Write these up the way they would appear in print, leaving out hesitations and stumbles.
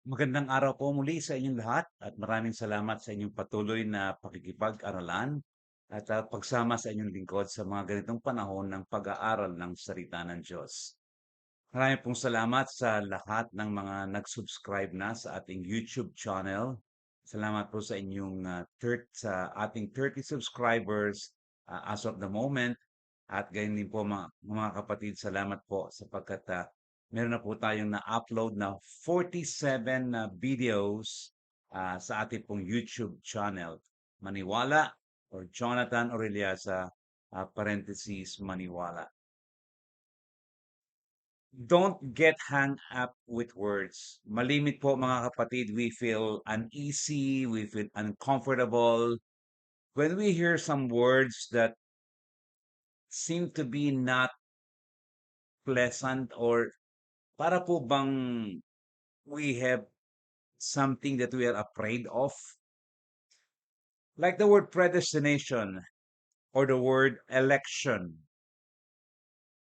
Magandang araw po muli sa inyong lahat at maraming salamat sa inyong patuloy na pakikipag-aralan at pagsama sa inyong lingkod sa mga ganitong panahon ng pag-aaral ng salita ng Diyos. Maraming pong salamat sa lahat ng mga nag-subscribe na sa ating YouTube channel. Salamat po sa inyong sa ating 30 subscribers as of the moment. At gayon din po mga kapatid, salamat po sapagkat meron na po tayong na-upload na 47 na videos sa ating pong YouTube channel. Maniwala or Jonathan Orellasa, parentheses, Maniwala. Don't get hung up with words. Malimit po mga kapatid, we feel uneasy, we feel uncomfortable when we hear some words that seem to be not pleasant or para po bang we have something that we are afraid of. Like the word predestination or the word election.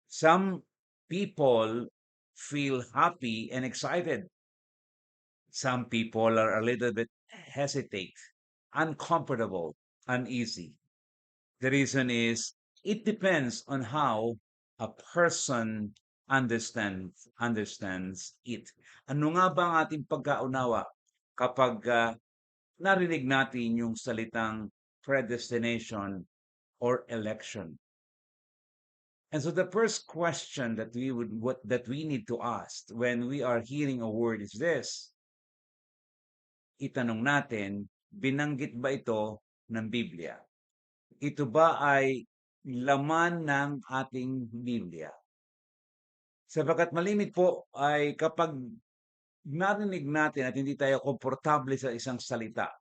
Some people feel happy and excited. Some people are a little bit hesitate, uncomfortable, uneasy. The reason is it depends on how a person understands it. Ano nga ba ang ating pagkaunawa kapag narinig natin yung salitang predestination or election? And so the first question that we need to ask when we are hearing a word is this. Itanong natin, binanggit ba ito ng Biblia? Ito ba ay laman ng ating Biblia? Sapagkat malimit po ay kapag narinig natin at hindi tayo komportable sa isang salita,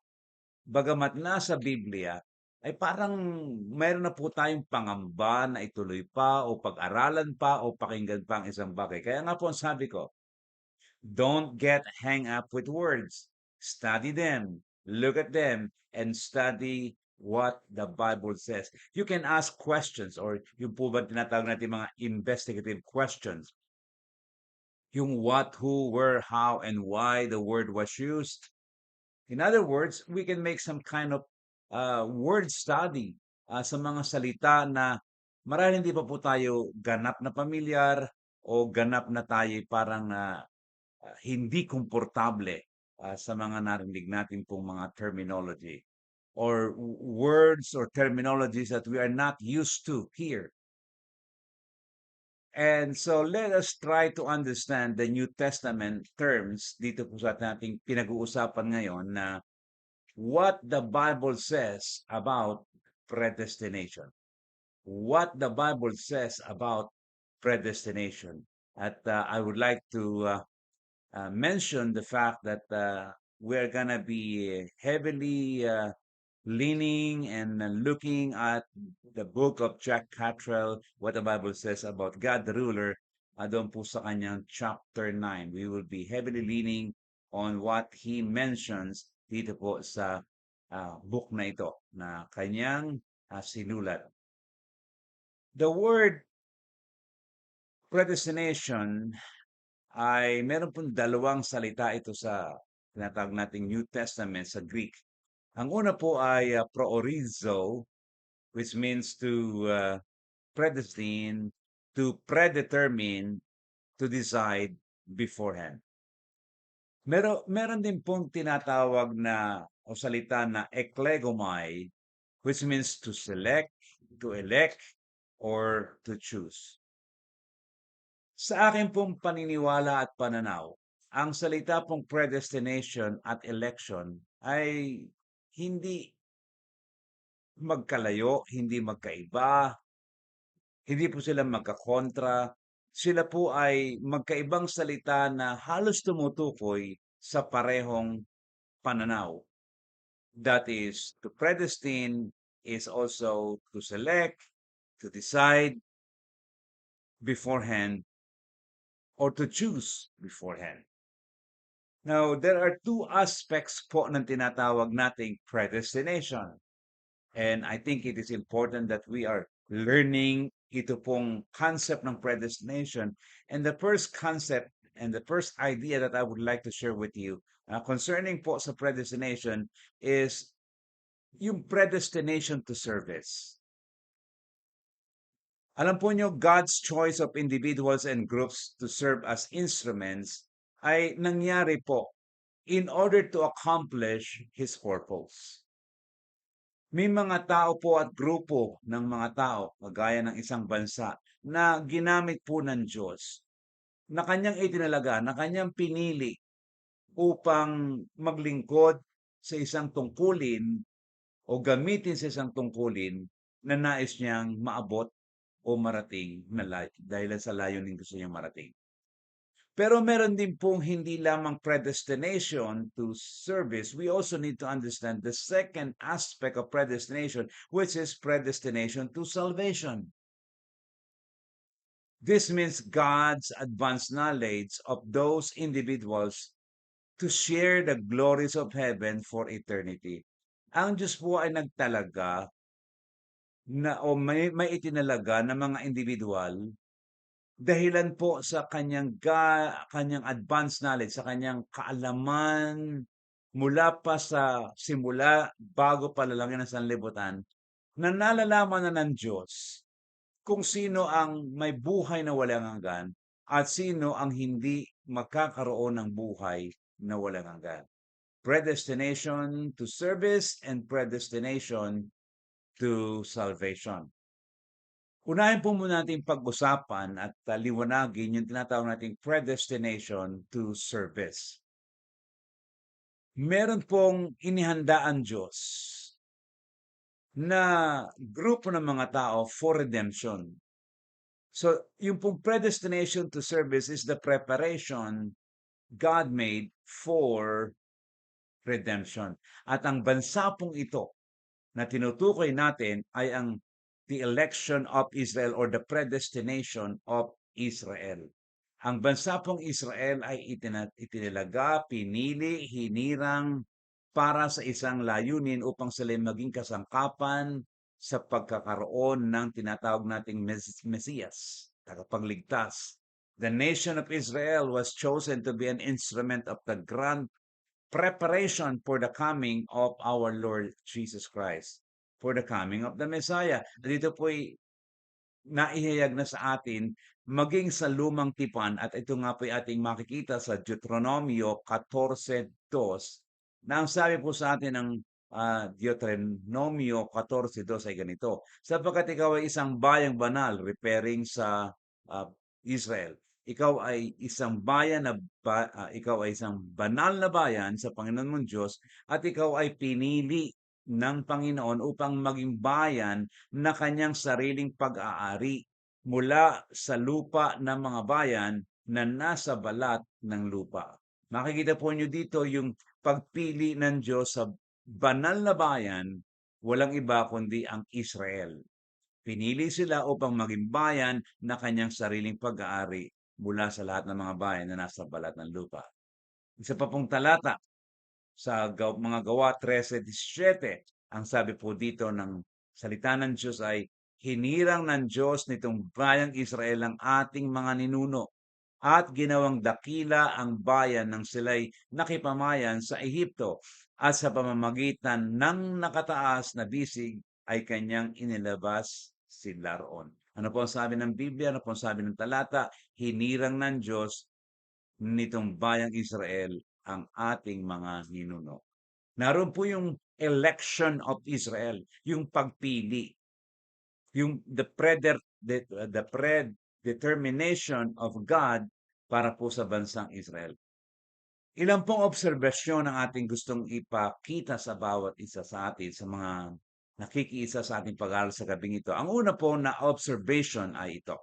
bagamat nasa Biblia, ay parang mayroon na po tayong pangamba na ituloy pa o pag-aralan pa o pakinggan pa ang isang bagay. Kaya nga po ang sabi ko, don't get hang up with words. Study them, look at them, and study what the Bible says. You can ask questions or yung po ba tinatawag natin mga investigative questions. Yung what, who, where, how, and why the word was used. In other words, we can make some kind of word study sa mga salita na marahil hindi pa po tayo ganap na pamilyar o ganap na tayo parang hindi komportable sa mga narinig natin pong mga terminology or words or terminologies that we are not used to here. And so let us try to understand the New Testament terms dito po sa ating pinag-uusapan ngayon na what the Bible says about predestination. What the Bible says about predestination. At I would like to mention the fact that we're going to be heavily leaning and looking at the book of Jack Cottrell, what the Bible says about God the ruler, doon po sa kanyang chapter 9. We will be heavily leaning on what he mentions dito po sa book na ito na kanyang sinulat. The word predestination ay meron pong dalawang salita ito sa tinatawag nating New Testament sa Greek. Ang una po ay proorizo, which means to predestine, to predetermine, to decide beforehand. Meron din pong tinatawag na o salita na eklegomai, which means to select, to elect, or to choose. Sa akin pong paniniwala at pananaw, ang salita pong predestination at election ay hindi magkalayo, hindi magkaiba, hindi po sila magkakontra. Sila po ay magkaibang salita na halos tumutukoy sa parehong pananaw. That is, to predestine is also to select, to decide beforehand, or to choose beforehand. Now, there are two aspects po ng tinatawag nating predestination. And I think it is important that we are learning ito pong concept ng predestination. And the first concept And the first idea that I would like to share with you concerning po sa predestination is yung predestination to service. Alam po nyo, God's choice of individuals and groups to serve as instruments ay nangyari po in order to accomplish His purpose. May mga tao po at grupo ng mga tao, kagaya ng isang bansa, na ginamit po ng Diyos, na kanyang itinalaga, na kanyang pinili upang maglingkod sa isang tungkulin o gamitin sa isang tungkulin na nais niyang maabot o marating dahil sa layunin gusto niyang marating. Pero meron din pong hindi lamang predestination to service. We also need to understand the second aspect of predestination, which is predestination to salvation. This means God's advanced knowledge of those individuals to share the glories of heaven for eternity. Ang Diyos po ay nagtalaga na o may itinalaga na mga individual dahilan po sa kanyang advanced knowledge, sa kanyang kaalaman mula pa sa simula bago pa lalangin ng sanlibutan, na nalalaman na ng Diyos kung sino ang may buhay na walang hanggan at sino ang hindi magkakaroon ng buhay na walang hanggan. Predestination to service and predestination to salvation. Unahin po muna natin pag-usapan at liwanagin yung tinatawag nating predestination to service. Meron pong inihanda ang Diyos na grupo ng mga tao for redemption. So, yung pong predestination to service is the preparation God made for redemption. At ang bansa pong ito na tinutukoy natin ay ang the election of Israel or the predestination of Israel. Ang bansa pong Israel ay itinilaga, pinili, hinirang para sa isang layunin upang sila maging kasangkapan sa pagkakaroon ng tinatawag nating Mesiyas, tagapagligtas. The nation of Israel was chosen to be an instrument of the grand preparation for the coming of our Lord Jesus Christ, for the coming of the Messiah. Dito po'y naihayag na sa atin maging sa lumang tipan at ito nga po'y ating makikita sa Deuteronomio 14:2 na ang sabi po sa atin ng Deuteronomio 14:2 ay ganito, sapagkat ikaw ay isang bayang banal, referring sa Israel. Ikaw ay isang ikaw ay isang banal na bayan sa Panginoon mong Diyos at ikaw ay pinili ng Panginoon upang maging bayan na kanyang sariling pag-aari mula sa lupa ng mga bayan na nasa balat ng lupa. Makikita po niyo dito yung pagpili ng Diyos sa banal na bayan, walang iba kundi ang Israel. Pinili sila upang maging bayan na kanyang sariling pag-aari mula sa lahat ng mga bayan na nasa balat ng lupa. Isa pa pong talata sa mga gawa 13:17, ang sabi po dito ng salita ng Diyos ay, hinirang ng Diyos nitong bayang Israel ang ating mga ninuno at ginawang dakila ang bayan ng sila'y nakipamayan sa Ehipto at sa pamamagitan ng nakataas na bisig ay kanyang inilabas sila roon. Ano po ang sabi ng Biblia? Ano po ang sabi ng talata? Hinirang ng Diyos nitong bayang Israel ang ating mga ninuno. Naroon po yung election of Israel, yung pagpili, yung the predetermination of God para po sa bansang Israel. Ilan pong obserbasyon ang ating gustong ipakita sa bawat isa sa atin, sa mga nakikiisa sa ating pag-aaral sa gabing ito. Ang una po na observation ay ito.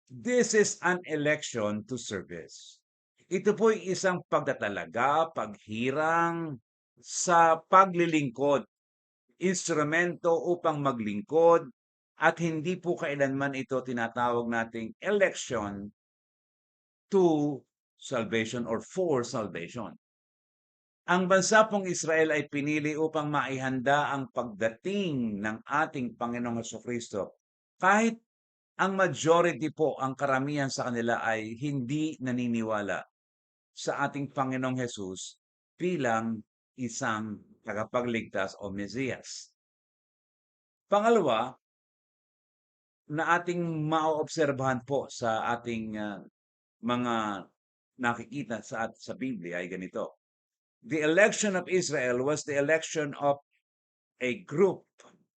This is an election to service. Ito po ay isang pagtatalaga, paghirang sa paglilingkod, instrumento upang maglingkod, at hindi po kailanman ito tinatawag nating election to salvation or for salvation. Ang bansa pong Israel ay pinili upang maihanda ang pagdating ng ating Panginoong Hesukristo kahit ang majority po, ang karamihan sa kanila ay hindi naniniwala sa ating Panginoong Hesus bilang isang tagapagligtas o Mesiyas. Pangalawa, na ating maoobserbahan po sa ating mga nakikita sa Biblia ay ganito. The election of Israel was the election of a group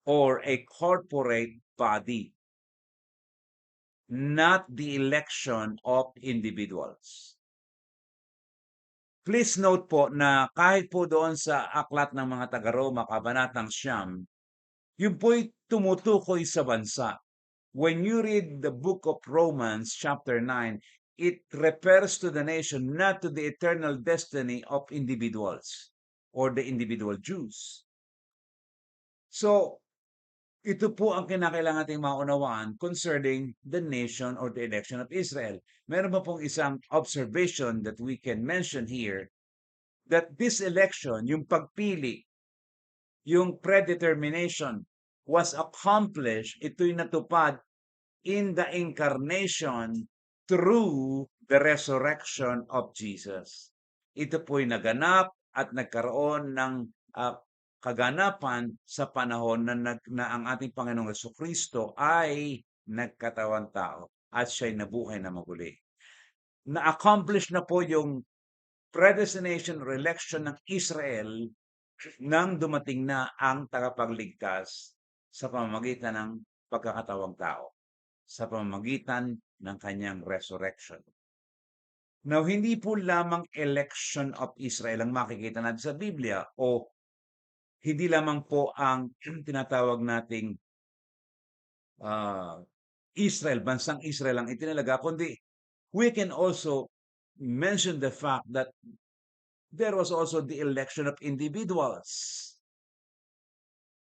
or a corporate body, not the election of individuals. Please note po na kahit po doon sa aklat ng mga taga-Roma, Kabanatang 9, yun po'y tumutukoy sa bansa. When you read the book of Romans chapter 9, it refers to the nation, not to the eternal destiny of individuals or the individual Jews. So, ito po ang kinakailangan nating maunawaan concerning the nation or the election of Israel. Meron ba pong isang observation that we can mention here that this election, yung pagpili, yung predetermination was accomplished, ito'y natupad in the incarnation through the resurrection of Jesus. Ito po'y naganap at nagkaroon ng kaganapan sa panahon na ang ating Panginoong Jesucristo ay nagkatawang tao at siya'y nabuhay na muli. Na-accomplish na po yung predestination or election ng Israel nang dumating na ang tagapagligtas sa pamamagitan ng pagkakatawang tao, sa pamamagitan ng kanyang resurrection. Now, hindi po lamang election of Israel ang makikita natin sa Biblia o hindi lamang po ang tinatawag nating Israel, bansang Israel ang itinalaga, kundi we can also mention the fact that there was also the election of individuals.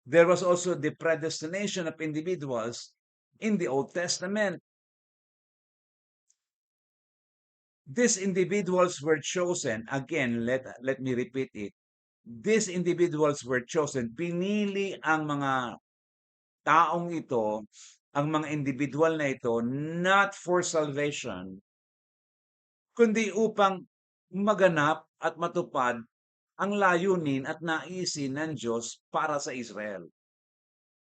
There was also the predestination of individuals in the Old Testament. These individuals were chosen. Again, let me repeat it. These individuals were chosen. Pinili ang mga taong ito, ang mga individual na ito, not for salvation, kundi upang maganap at matupad ang layunin at naisin ng Diyos para sa Israel.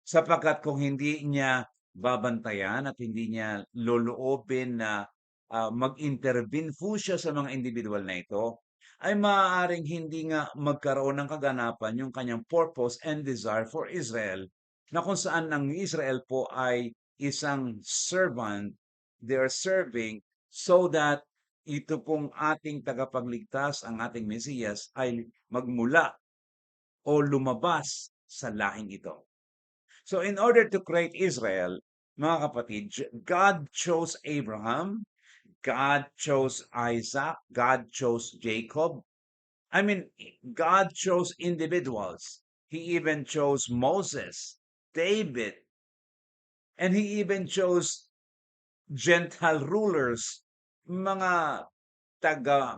Sapagkat kung hindi niya babantayan at hindi niya loloobin na mag-intervene po siya sa mga individual na ito, ay maaaring hindi nga magkaroon ng kaganapan yung kanyang purpose and desire for Israel, na kung saan ang Israel po ay isang servant, they are serving so that ito pong ating tagapagligtas, ang ating Mesiyas, ay magmula o lumabas sa lahing ito. So in order to create Israel, mga kapatid, God chose Abraham, God chose Isaac, God chose Jacob. I mean, God chose individuals. He even chose Moses, David, and he even chose Gentile rulers, mga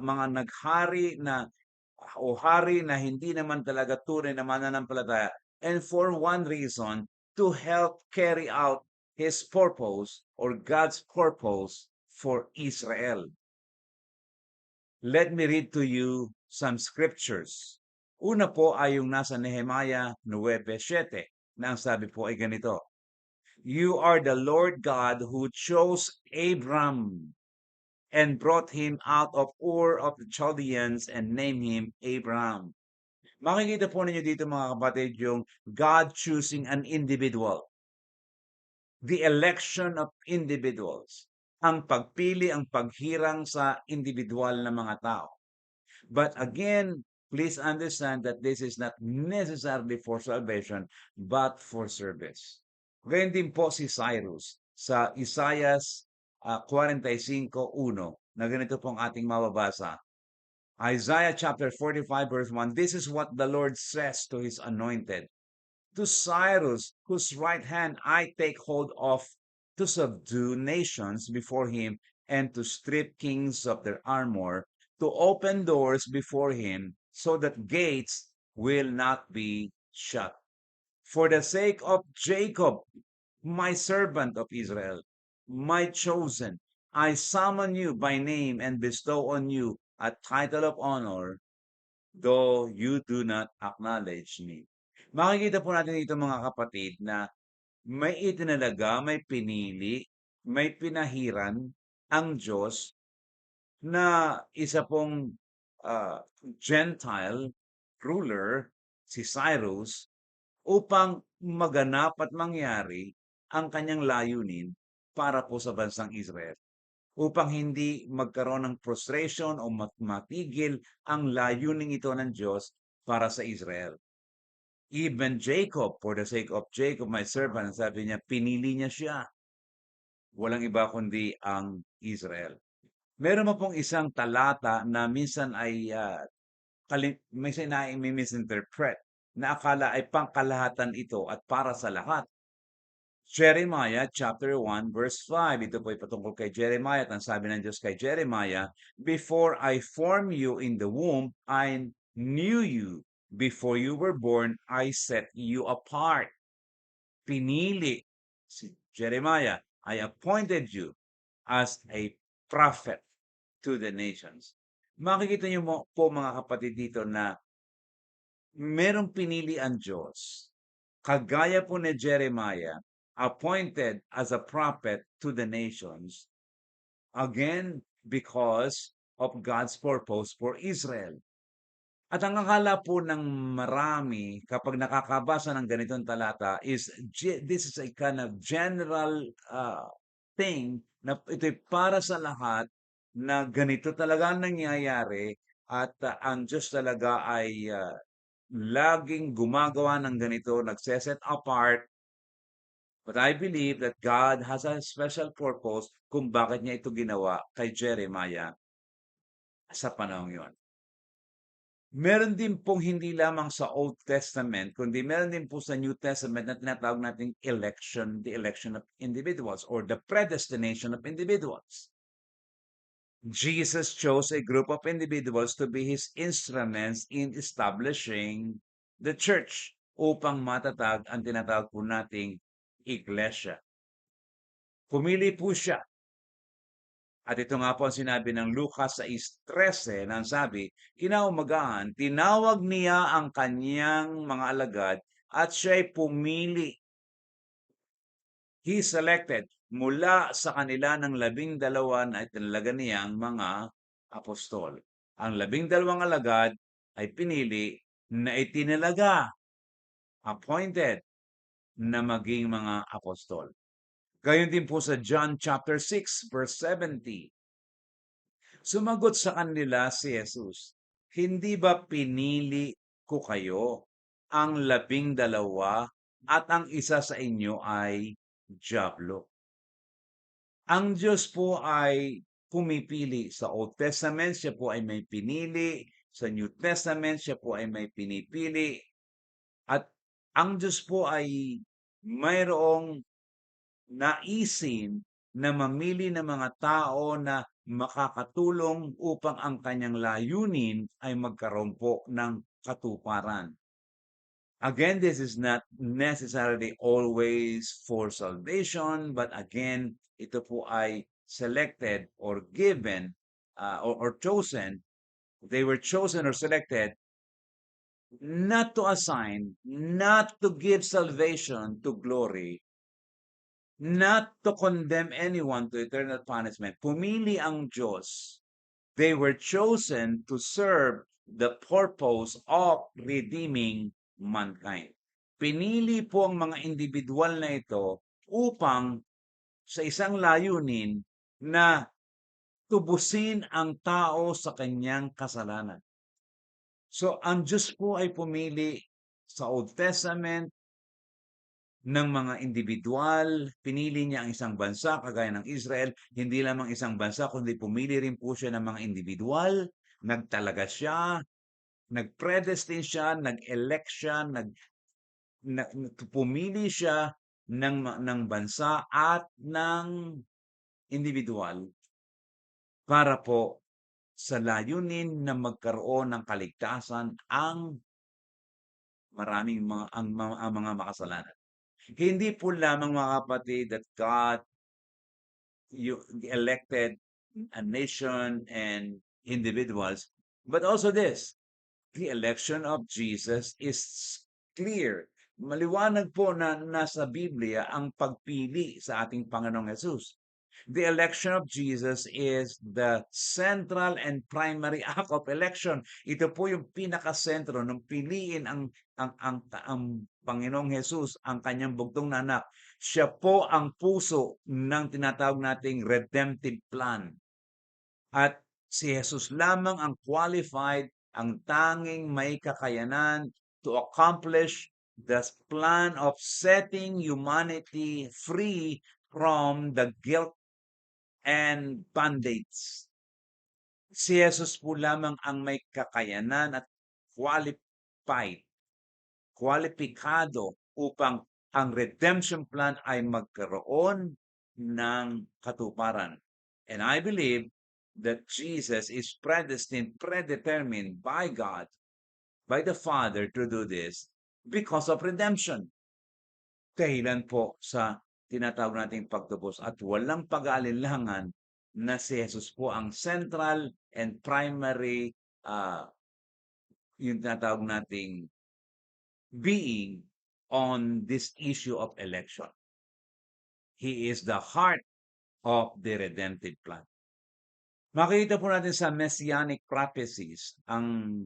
mga naghari na o hari na hindi naman talaga tunay na mananampalataya. And for one reason, to help carry out His purpose or God's purpose for Israel. Let me read to you some scriptures. Una po ay yung nasa Nehemiah 9:7 na ang sabi po ay ganito. You are the Lord God who chose Abram and brought him out of Ur of the Chaldeans and named him Abraham. Makikita po ninyo dito mga kapatid yung God choosing an individual. The election of individuals. Ang pagpili, ang paghirang sa individual na mga tao. But again, please understand that this is not necessarily for salvation, but for service. Ganyan din po si Cyrus sa Isaiah 45:1 na ganito pong ating mababasa. Isaiah chapter 45 verse 1, this is what the Lord says to his anointed. To Cyrus, whose right hand I take hold of, to subdue nations before him, and to strip kings of their armor, to open doors before him, so that gates will not be shut. For the sake of Jacob, my servant of Israel, my chosen. I summon you by name and bestow on you a title of honor, though you do not acknowledge me." Makikita po natin dito mga kapatid na may itinalaga, may pinili, may pinahiran ang Diyos na isa pong Gentile ruler, si Cyrus, upang maganap at mangyari ang kanyang layunin para po sa bansang Israel. Upang hindi magkaroon ng frustration o matigil ang layuning ito ng Diyos para sa Israel. Even Jacob, for the sake of Jacob, my servant, sabi niya, pinili niya siya. Walang iba kundi ang Israel. Meron pa pong isang talata na minsan ay minsan na misinterpret na akala ay pangkalahatan ito at para sa lahat. Jeremiah chapter 1 verse 5. Ito po ay patungkol kay Jeremiah at ang sabi ng Diyos kay Jeremiah, "Before I formed you in the womb, I knew you. Before you were born, I set you apart." Pinili si Jeremiah. "I appointed you as a prophet to the nations." Makikita niyo po mga kapatid dito na merong pinili ang Diyos. Kagaya po ni Jeremiah, appointed as a prophet to the nations, again, because of God's purpose for Israel. At ang akala po ng marami kapag nakakabasa ng ganitong talata is this is a kind of general thing na ito'y para sa lahat na ganito talaga ang nangyayari at ang Diyos talaga ay laging gumagawa ng ganito, nagse-set apart. But I believe that God has a special purpose kung bakit niya ito ginawa kay Jeremiah sa panahong yon. Meron din pong hindi lamang sa Old Testament, kundi meron din po sa New Testament na tinatawag nating election, the election of individuals or the predestination of individuals. Jesus chose a group of individuals to be His instruments in establishing the church upang matatag ang tinatawag po nating iglesia. Pumili po siya. At ito nga po ang sinabi ng Lucas 6:13 na sabi, kinaumagahan, tinawag niya ang kanyang mga alagad at siya'y pumili. He selected mula sa kanila ng 12 na itinalaga niyang mga apostol. Ang 12 alagad ay pinili na itinalaga, appointed, na maging mga apostol. Gayon din po sa John chapter 6 verse 70. Sumagot sa kanila si Jesus, "Hindi ba pinili ko kayo, ang 12, at ang isa sa inyo ay dyablo?" Ang Diyos po ay pumipili sa Old Testament, siya po ay may pinili, sa New Testament, siya po ay may pinipili, at ang Diyos po ay mayroong naisin na mamili ng mga tao na makakatulong upang ang kanyang layunin ay magkaroon po ng katuparan. Again, this is not necessarily always for salvation, but again, ito po ay selected or given or chosen. They were chosen or selected not to assign, not to give salvation to glory, not to condemn anyone to eternal punishment. Pumili ang Diyos. They were chosen to serve the purpose of redeeming mankind. Pinili po ang mga individual na ito upang sa isang layunin na tubusin ang tao sa kanyang kasalanan. So, ang Diyos po ay pumili sa Old Testament ng mga individual, pinili niya ang isang bansa kagaya ng Israel, hindi lamang isang bansa kundi pumili rin po siya ng mga individual, nagtalaga siya, nag-predestine siya, nag-elect siya, pumili siya ng bansa at ng individual para po sa layunin na magkaroon ng kaligtasan ang maraming ang mga makasalanan. Hindi po lamang mga kapatid that God elected a nation and individuals, but also this, the election of Jesus is clear. Maliwanag po na nasa Biblia ang pagpili sa ating Panginoong Hesus. The election of Jesus is the central and primary act of election. Ito po yung pinakasentro nung piliin ang Panginoong Hesus, ang kanyang bugtong na anak. Siya po ang puso ng tinatawag nating redemptive plan. At si Jesus lamang ang qualified, ang tanging may kakayanan to accomplish the plan of setting humanity free from the guilt and bondage. Si Jesus po lamang ang may kakayanan at qualified, kwalipikado upang ang redemption plan ay magkaroon ng katuparan. And I believe that Jesus is predestined, predetermined by God, by the Father to do this because of redemption. Dahilan po sa tinatawag nating pagtubos at walang pag-aalinlangan na si Jesus po ang central and primary, yung tinatawag nating being on this issue of election. He is the heart of the redemptive plan. Makikita po natin sa Messianic prophecies ang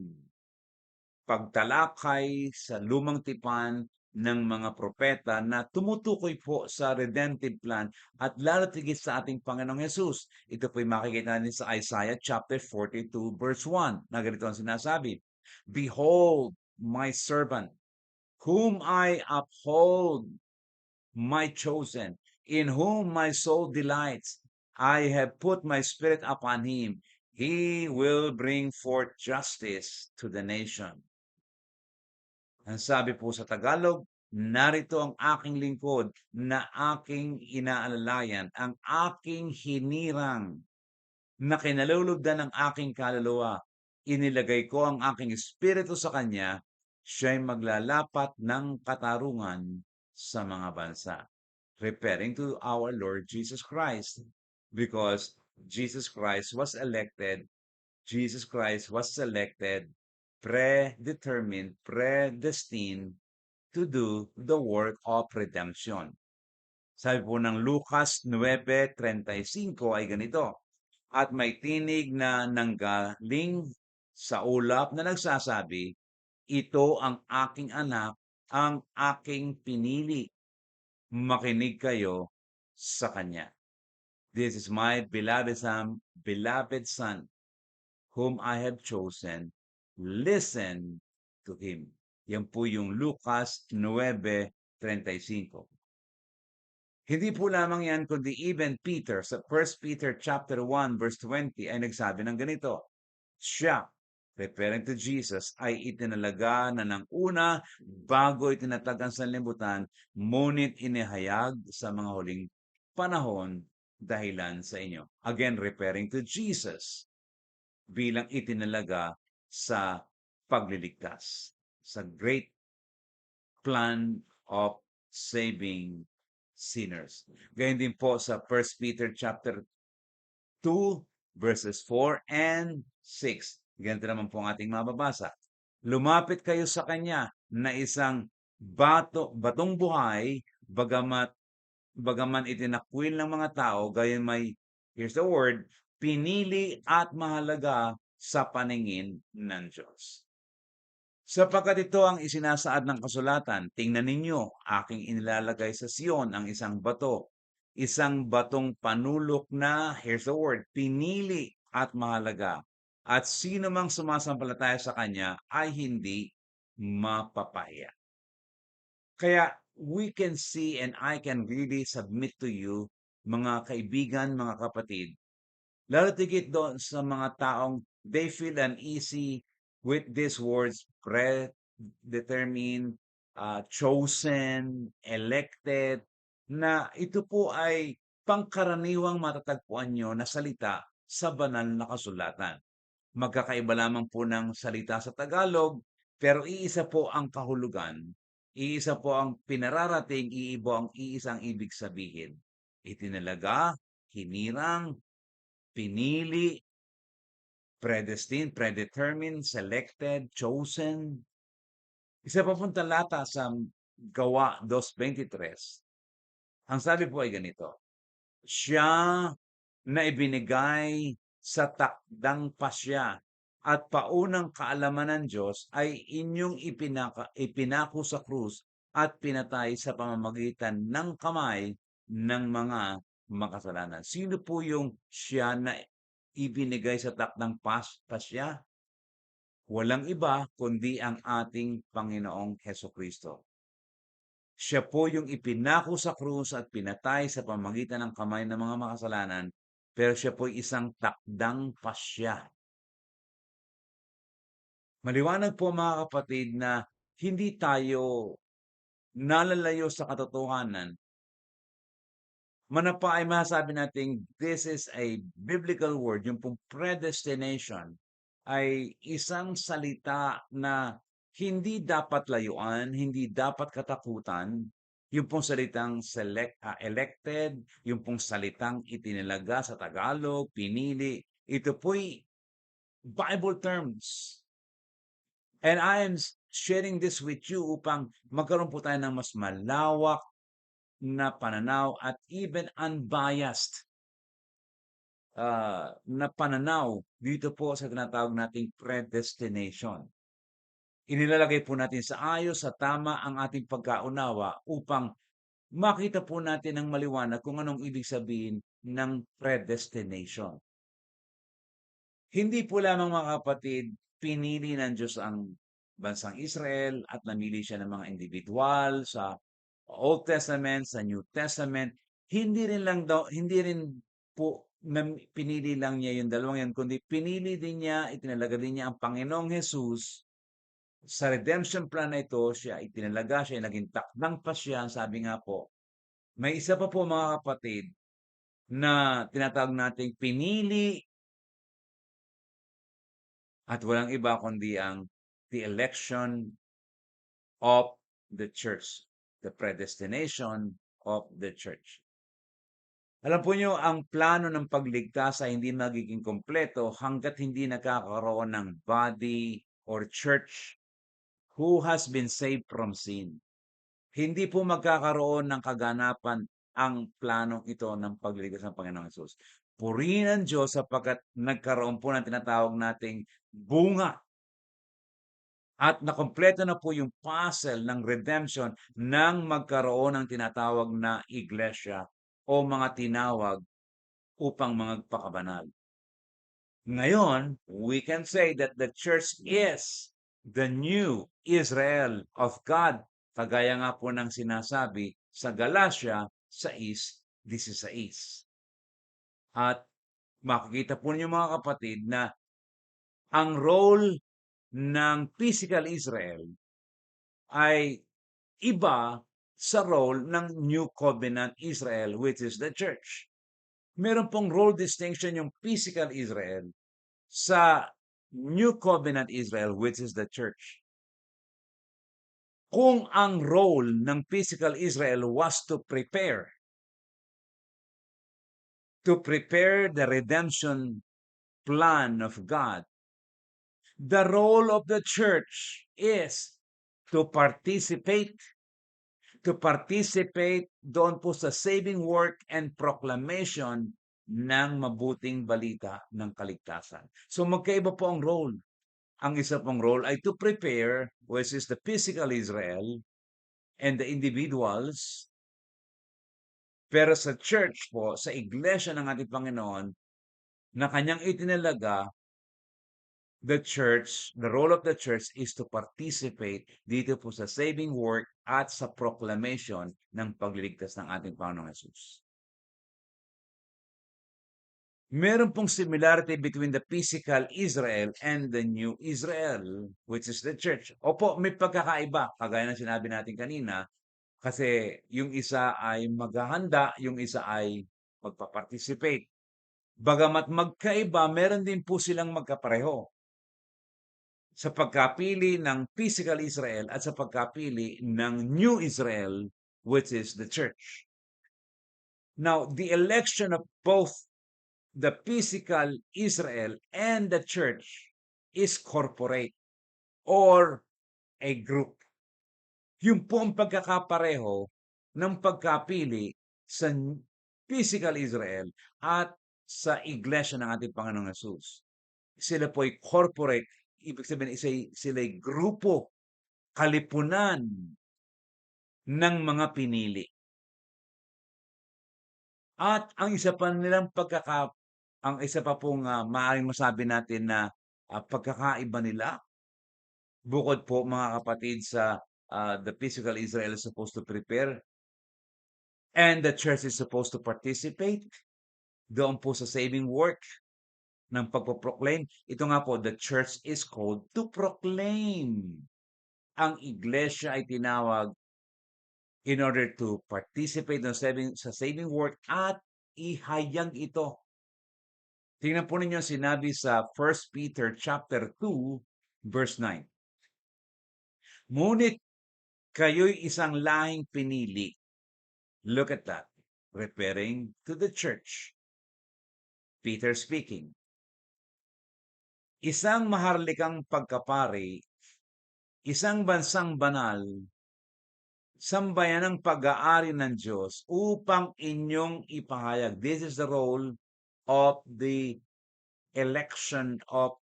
pagtalakay sa lumang tipan ng mga propeta na tumutukoy po sa redemptive plan at lalo tigit sa ating Panginoong Yesus. Ito po'y makikita natin sa Isaiah chapter 42 verse 1 na ganito ang sinasabi, "Behold my servant, whom I uphold, my chosen, in whom my soul delights. I have put my spirit upon him. He will bring forth justice to the nation." Ang sabi po sa Tagalog, narito ang aking lingkod na aking inaalalayan, ang aking hinirang na kinalulugdan ng aking kaluluwa. Inilagay ko ang aking espiritu sa kanya, siya'y maglalapat ng katarungan sa mga bansa. Referring to our Lord Jesus Christ, because Jesus Christ was elected, Jesus Christ was selected, predetermined, predestined to do the work of redemption. Sabi po ng Lucas 9:35 ay ganito, "At may tinig na nanggaling sa ulap na nagsasabi, ito ang aking anak, ang aking pinili. Makinig kayo sa kanya. This is my beloved son, whom I have chosen. Listen to him." Yan po yung Lucas 9:35. Hindi po lamang yan, kundi even Peter sa 1 Peter chapter 1 verse 20 ay nagsabi ng ganito, siya, referring to Jesus, ay itinalaga na ng una bago itinatag ang sanlibutan, ngunit inihayag sa mga huling panahon dahilan sa inyo. Again, referring to Jesus bilang itinalaga sa pagliligtas, sa great plan of saving sinners. Gayun din po sa 1 Peter chapter 2 verses 4 and 6. Ganito naman po ang ating mababasa. Lumapit kayo sa kanya na isang batong buhay, bagaman itinakwil ng mga tao, gayon may, here's the word, pinili at mahalaga sa paningin ng Diyos. Sapagkat ito ang isinasaad ng kasulatan, tingnan ninyo, aking inilalagay sa Sion ang isang batong panulok na, here's the word, pinili at mahalaga. At sino mang sumasampalataya sa kanya ay hindi mapapahiya. Kaya we can see and I can really submit to you, mga kaibigan, mga kapatid, lalo tigit doon sa mga taong they feel uneasy with these words, predetermined, chosen, elected, na ito po ay pangkaraniwang matatagpuan nyo na salita sa banal na kasulatan. Magkakaiba lamang po ng salita sa Tagalog, pero iisa po ang kahulugan, iisa po ang pinararating, iisang ibig sabihin. Itinalaga, hinirang, pinili, predestined, predetermined, selected, chosen. Isa pa pong talata sa Gawa 2:23, ang sabi po ay ganito, siya na ibinigay sa takdang pasya at paunang kaalaman ng Diyos ay inyong ipinako sa krus at pinatay sa pamamagitan ng kamay ng mga makasalanan. Sino po yung siya na ibinigay sa takdang pasya? Walang iba kundi ang ating Panginoong Hesukristo. Siya po yung ipinako sa krus at pinatay sa pamamagitan ng kamay ng mga makasalanan, pero siya po isang takdang pasya. Maliwanag po mga kapatid na hindi tayo nalalayo sa katotohanan. Manapa ay masasabi nating this is a biblical word, yung pong predestination ay isang salita na hindi dapat layuan, hindi dapat katakutan. Yung pong salitang elected, yung pong salitang itinalaga sa Tagalog, pinili, ito po'y Bible terms. And I am sharing this with you upang magkaroon po tayo ng mas malawak na pananaw at even unbiased na pananaw dito po sa tinatawag nating predestination. Inilalagay po natin sa ayos, sa tama ang ating pagkaunawa upang makita po natin ng maliwanag kung anong ibig sabihin ng predestination. Hindi po lamang mga kapatid, pinili ng Diyos ang bansang Israel at namili siya ng mga individual sa Old Testament, sa New Testament. Hindi rin po pinili lang niya yung dalawang yan, kundi pinili din niya, itinalaga din niya ang Panginoong Jesus sa redemption plan na ito. Siya itinalaga, siya naging takdang pasya. Sabi nga po, may isa pa po mga kapatid na tinatawag nating pinili at walang iba kundi ang the election of the church, the predestination of the church. Alam po niyo, ang plano ng pagligtas ay hindi magiging kompleto hangga't hindi nagkakaroon ng body or church who has been saved from sin. Hindi po magkakaroon ng kaganapan ang planong ito ng pagligtas ng Panginoong Hesus. Purihin ang Diyos sapagkat nagkaroon po ng tinatawag nating bunga at nakompleto na po yung puzzle ng redemption nang magkaroon ng tinatawag na iglesia o mga tinawag upang magpakabanal. Ngayon, we can say that the church is the new Israel of God. Kagaya nga po ng sinasabi sa Galatia 6:16. At makikita po niyo mga kapatid na ang role ng physical Israel ay iba sa role ng New Covenant Israel, which is the church. Meron pong role distinction yung physical Israel sa New Covenant Israel, which is the church. Kung ang role ng physical Israel was to prepare the redemption plan of God, the role of the church is to participate doon po sa saving work and proclamation ng mabuting balita ng kaligtasan. So magkaiba po ang role. Ang isa pong role ay to prepare, which is the physical Israel and the individuals. Pero sa church po, sa iglesia ng ating Panginoon, na kanyang itinalaga, the role of the church is to participate dito po sa saving work at sa proclamation ng pagliligtas ng ating Panginoong Hesus. Meron pong similarity between the physical Israel and the new Israel, which is the church. Opo, may pagkakaiba, kagaya ng sinabi natin kanina, kasi yung isa ay maghahanda, yung isa ay magpa-participate. Bagamat magkaiba, meron din po silang magkapareho sa pagkapili ng physical Israel at sa pagkapili ng new Israel, which is the church. Now, the election of both the physical Israel and the church is corporate or a group. Yung po ang pagkakapareho ng pagkapili sa physical Israel at sa iglesia ng ating Panginoong Hesus. Sila po ay corporate, ibig sabihin sila'y grupo, kalipunan ng mga pinili. At ang isa pa nilang ang isa pa pong maaaring masabi natin na pagkakaiba nila, bukod po mga kapatid sa the physical Israel is supposed to prepare and the church is supposed to participate doon po sa saving work ng pagpo-proclaim. Ito nga po, the church is called to proclaim. Ang iglesia ay tinawag in order to participate sa saving work at ihayag ito. Tingnan po ninyo sinabi sa 1 Peter chapter 2 verse 9. Ngunit kayo'y isang lahing pinili. Look at that. Referring to the church. Peter speaking. Isang maharlikang pagkapari, isang bansang banal, sambayanang pag-aari ng Diyos upang inyong ipahayag. This is the role of the election of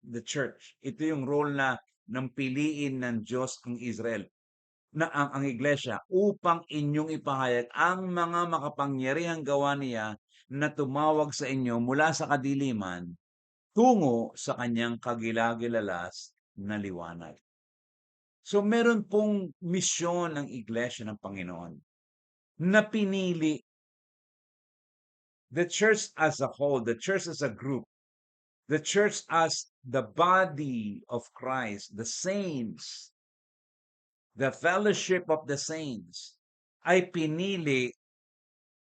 the church. Ito yung role na ng piliin ng Diyos ang Israel, na ang iglesia, upang inyong ipahayag ang mga makapangyarihang gawa niya na tumawag sa inyo mula sa kadiliman tungo sa kanyang kagilagilalas na liwanag. So meron pong misyon ng iglesia ng Panginoon na pinili the church as a whole, the church as a group, the church as the body of Christ, the saints, the fellowship of the saints, ay pinili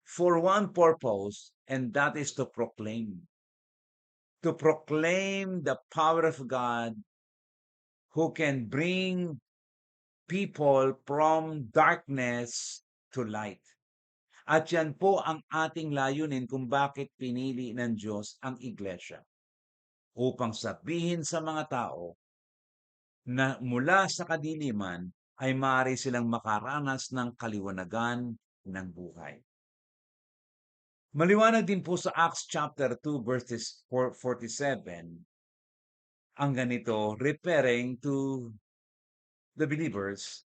for one purpose, and that is to proclaim. To proclaim the power of God who can bring people from darkness to light. At yan po ang ating layunin kung bakit pinili ng Diyos ang iglesia. Upang sabihin sa mga tao na mula sa kadiliman ay maaari silang makaranas ng kaliwanagan ng buhay. Maliwanag din po sa Acts chapter 2 verses 47 ang ganito, referring to the believers.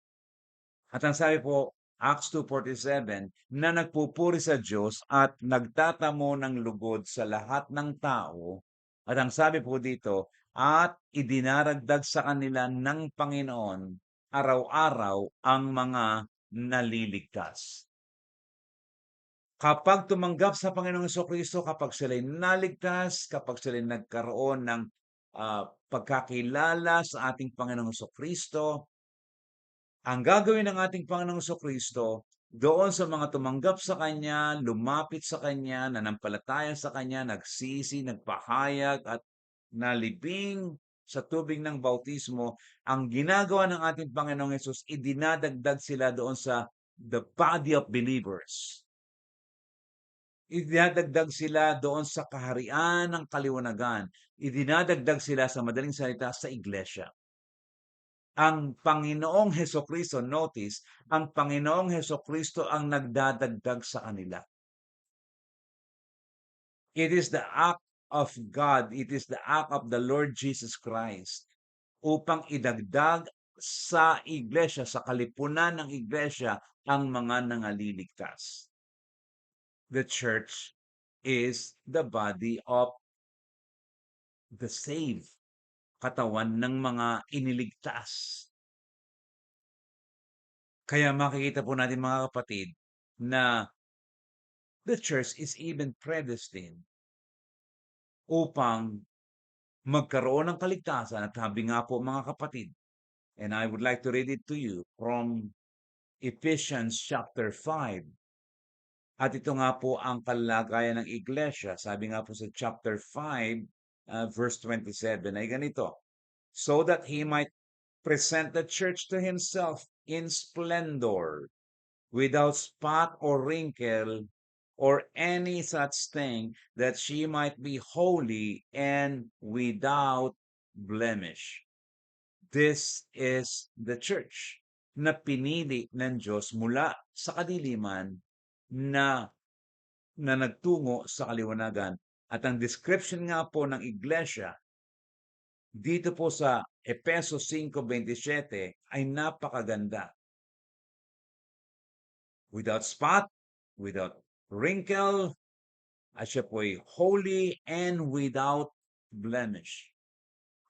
At ang sabi po, Acts 2:47, na nagpupuri sa Diyos at nagtatamo ng lugod sa lahat ng tao. At ang sabi po dito, at idinaragdag sa kanila ng Panginoon araw-araw ang mga naliligtas. Kapag tumanggap sa Panginoong Jesucristo, kapag sila'y naligtas, kapag sila'y nagkaroon ng pagkakilala sa ating Panginoong Jesucristo, ang gagawin ng ating Panginoong Jesucristo doon sa mga tumanggap sa Kanya, lumapit sa Kanya, nanampalataya sa Kanya, nagsisi, nagpahayag at nalibing sa tubig ng bautismo, ang ginagawa ng ating Panginoong Hesus, idinadagdag sila doon sa the body of believers. Idinadagdag sila doon sa kaharian ng kaliwanagan. Idinadagdag sila sa madaling salita sa iglesia. Ang Panginoong Hesukristo, notice, ang Panginoong Hesukristo ang nagdadagdag sa kanila. It is the act of God, it is the act of the Lord Jesus Christ upang idagdag sa iglesia, sa kalipunan ng iglesia, ang mga nangaliligtas. The church is the body of the saved, katawan ng mga iniligtas. Kaya makikita po natin mga kapatid na the church is even predestined upang magkaroon ng kaligtasan. At sabi nga po mga kapatid, and I would like to read it to you from Ephesians chapter 5. At ito nga po ang kalagayan ng iglesia. Sabi nga po sa chapter 5, verse 27 ay ganito. So that he might present the church to himself in splendor, without spot or wrinkle, or any such thing, that she might be holy and without blemish. This is the church na pinili ng Diyos mula sa kadiliman na nagtungo sa kaliwanagan. At ang description nga po ng iglesia dito po sa Efesos 5:27 ay napakaganda. Without spot, without wrinkle, at siya po ay holy and without blemish.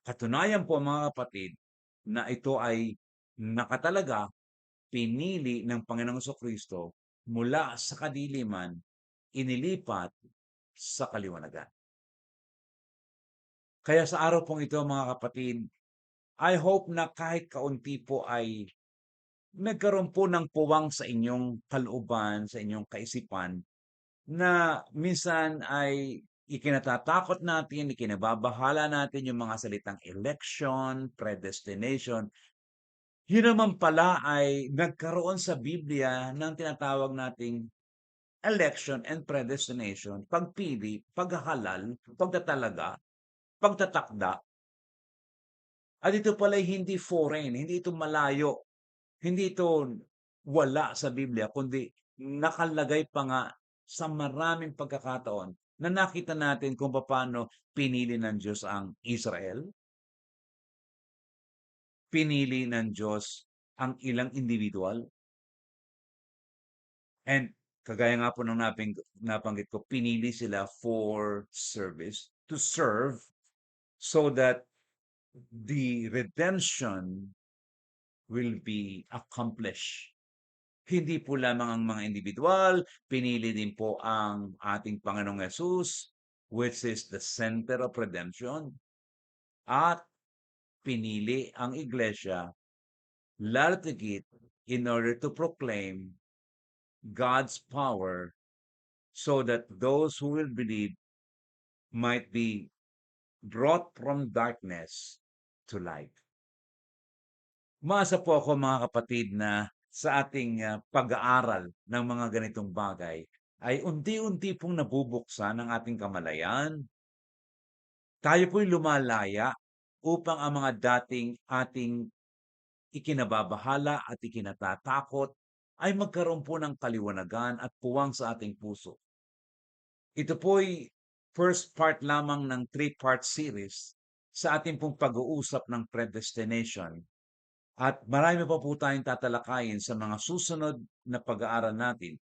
Katunayan po mga kapatid na ito ay nakatalaga, pinili ng Panginoong Kristo mula sa kadiliman, inilipat sa kaliwanagan. Kaya sa araw pong ito mga kapatid, I hope na kahit kaunti po ay nagkaroon po ng puwang sa inyong kalooban, sa inyong kaisipan, na minsan ay ikinatatakot natin, ikinababahala natin yung mga salitang election, predestination. Yun naman pala ay nagkaroon sa Biblia ng tinatawag nating election and predestination, pagpili, paghahalal, pagtatalaga, pagtatakda. At ito pala hindi foreign, hindi ito malayo, hindi ito wala sa Biblia, kundi nakalagay pa nga sa maraming pagkakataon na nakita natin kung paano pinili ng Diyos ang Israel, pinili ng Diyos ang ilang individual, and kagaya nga po ng nabanggit ko, pinili sila for service, to serve, so that the redemption will be accomplished. Hindi po lamang ang mga individual, pinili din po ang ating Panginoong Yesus, which is the center of redemption, at pinili ang iglesia, lalo tigit, in order to proclaim God's power, so that those who will believe might be brought from darkness to light. Umaasa po ako mga kapatid na sa ating pag-aaral ng mga ganitong bagay ay unti-unti pong nabubuksan ang ating kamalayan. Tayo po'y lumalaya upang ang mga dating ating ikinababahala at ikinatatakot ay magkaroon po ng kaliwanagan at puwang sa ating puso. Ito po'y first part lamang ng 3-part series sa ating pong pag-uusap ng predestination. At marami pa po tayong tatalakayin sa mga susunod na pag-aaral natin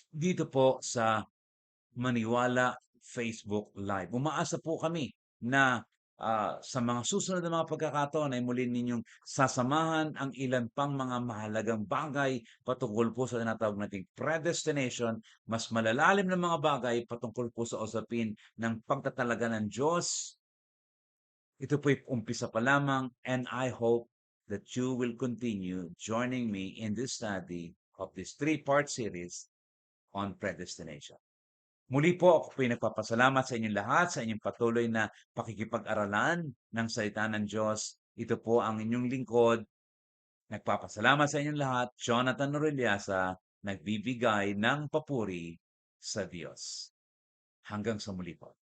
dito po sa Maniwala Facebook Live. Umaasa po kami na sa mga susunod na mga pagkakataon ay muli ninyong sasamahan ang ilan pang mga mahalagang bagay patungkol po sa tinatawag nating predestination, mas malalalim na mga bagay patungkol po sa usapin ng pagtatalaga ng Diyos. Ito po'y umpisa pa lamang, and I hope that you will continue joining me in this study of this 3-part series on predestination. Muli po ako po'y nagpapasalamat sa inyong lahat sa inyong patuloy na pakikipag-aralan ng salita ng Diyos. Ito po ang inyong lingkod. Nagpapasalamat sa inyong lahat, Jonathan Orellasa, nagbibigay ng papuri sa Diyos. Hanggang sa muli po.